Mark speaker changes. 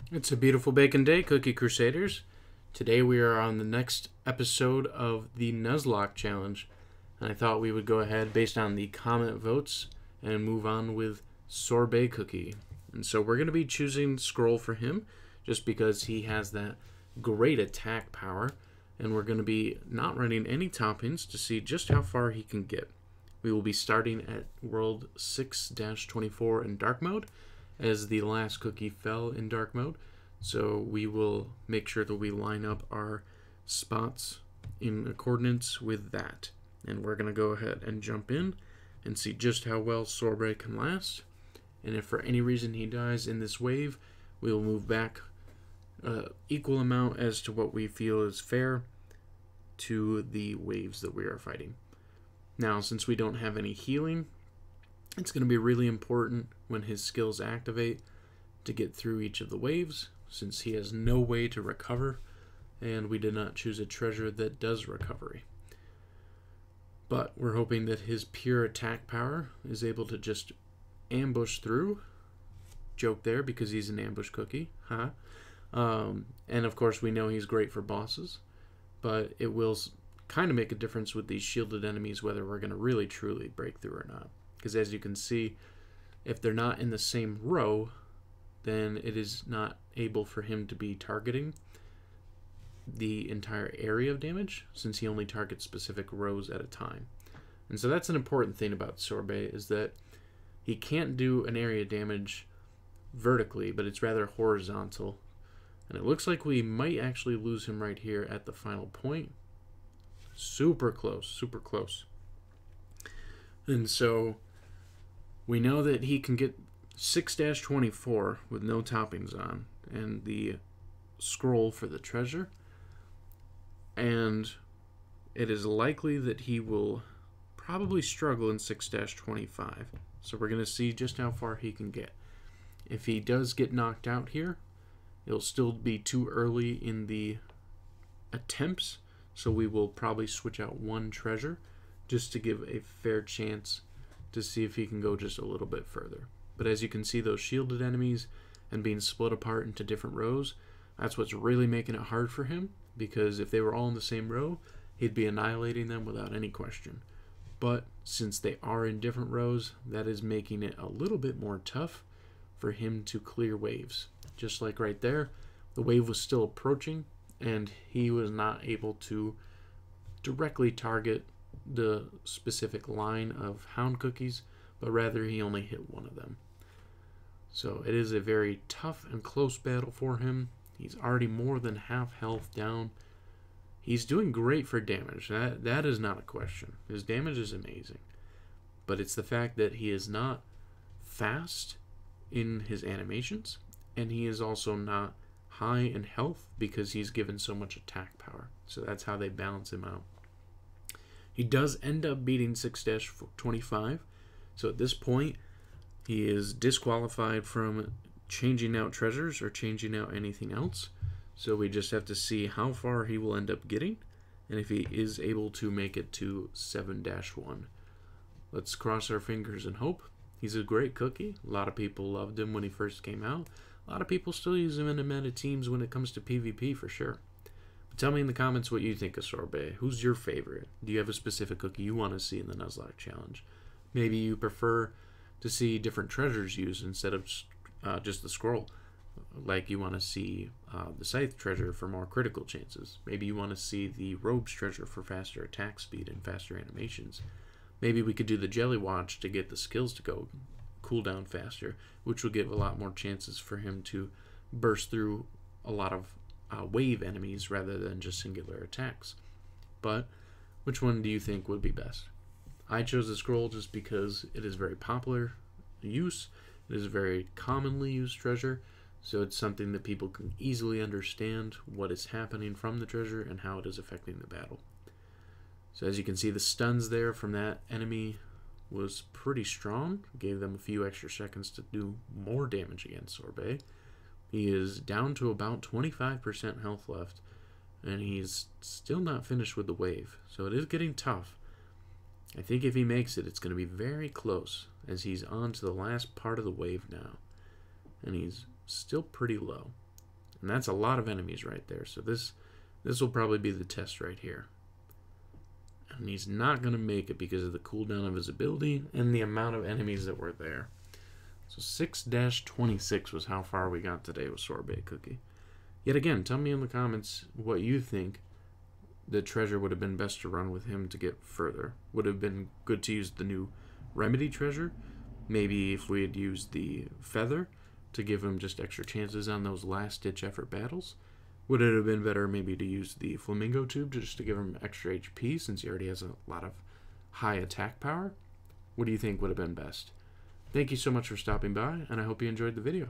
Speaker 1: It's a beautiful bacon day, Cookie Crusaders. Today we are on the next episode of the Nuzlocke challenge. And I thought we would go ahead based on the comment votes and move on with Sorbet Cookie. And so we're going to be choosing Scroll for him just because he has that great attack power. And we're going to be not running any toppings to see just how far he can get. We will be starting at World 6-24 in Dark Mode, as the last cookie fell in Dark Mode. So we will make sure that we line up our spots in accordance with that. And we're going to go ahead and jump in and see just how well Sorbet can last. And if for any reason he dies in this wave, we will move back equal amount as to what we feel is fair to the waves that we are fighting. Now, since we don't have any healing, it's going to be really important when his skills activate to get through each of the waves, since he has no way to recover, and we did not choose a treasure that does recovery. But we're hoping that his pure attack power is able to just ambush through. Joke there, because he's an ambush cookie. Huh? And of course we know he's great for bosses, but it will kind of make a difference with these shielded enemies whether we're going to really truly break through or not. Because as you can see, if they're not in the same row, then it is not able for him to be targeting the entire area of damage, since he only targets specific rows at a time. And so that's an important thing about Sorbet, is that he can't do an area damage vertically, but it's rather horizontal. And it looks like we might actually lose him right here at the final point. Super close, super close. And so we know that he can get 6-24 with no toppings on, and the scroll for the treasure. And it is likely that he will probably struggle in 6-25. So we're going to see just how far he can get. If he does get knocked out here, it'll still be too early in the attempts, so we will probably switch out one treasure just to give a fair chance to see if he can go just a little bit further. But as you can see, those shielded enemies and being split apart into different rows, that's what's really making it hard for him, because if they were all in the same row, he'd be annihilating them without any question. But since they are in different rows, that is making it a little bit more tough for him to clear waves. Just like right there, the wave was still approaching, and he was not able to directly target the specific line of hound cookies, but rather he only hit one of them. So it is a very tough and close battle for him. He's already more than half health down. He's doing great for damage. That is not a question. His damage is amazing. But it's the fact that he is not fast in his animations, and he is also not high in health because he's given so much attack power. So that's how they balance him out. He does end up beating 6-25. So at this point, he is disqualified from changing out treasures or changing out anything else. So we just have to see how far he will end up getting, and if he is able to make it to 7-1. Let's cross our fingers and hope. He's a great cookie. A lot of people loved him when he first came out. A lot of people still use him in the meta teams when it comes to PvP for sure. But tell me in the comments what you think of Sorbet. Who's your favorite? Do you have a specific cookie you want to see in the Nuzlocke challenge? Maybe you prefer to see different treasures used instead of just the scroll. Like you want to see the Scythe treasure for more critical chances. Maybe you want to see the Robes treasure for faster attack speed and faster animations. Maybe we could do the Jelly Watch to get the skills to go cool down faster, which will give a lot more chances for him to burst through a lot of wave enemies rather than just singular attacks. But which one do you think would be best? I chose the scroll just because it is very popular use. It is a very commonly used treasure, so it's something that people can easily understand what is happening from the treasure and how it is affecting the battle. So as you can see, the stuns there from that enemy was pretty strong. Gave them a few extra seconds to do more damage against Sorbet. He is down to about 25% health left, and he's still not finished with the wave. So it is getting tough. I think if he makes it, it's going to be very close, as he's on to the last part of the wave now. And he's still pretty low. And that's a lot of enemies right there. So this will probably be the test right here. And he's not going to make it because of the cooldown of his ability and the amount of enemies that were there. So 6-26 was how far we got today with Sorbet Cookie. Yet again, tell me in the comments what you think the treasure would have been best to run with him to get further. Would have been good to use the new remedy treasure. Maybe if we had used the feather to give him just extra chances on those last-ditch effort battles. Would it have been better maybe to use the flamingo tube just to give him extra HP since he already has a lot of high attack power? What do you think would have been best? Thank you so much for stopping by, and I hope you enjoyed the video.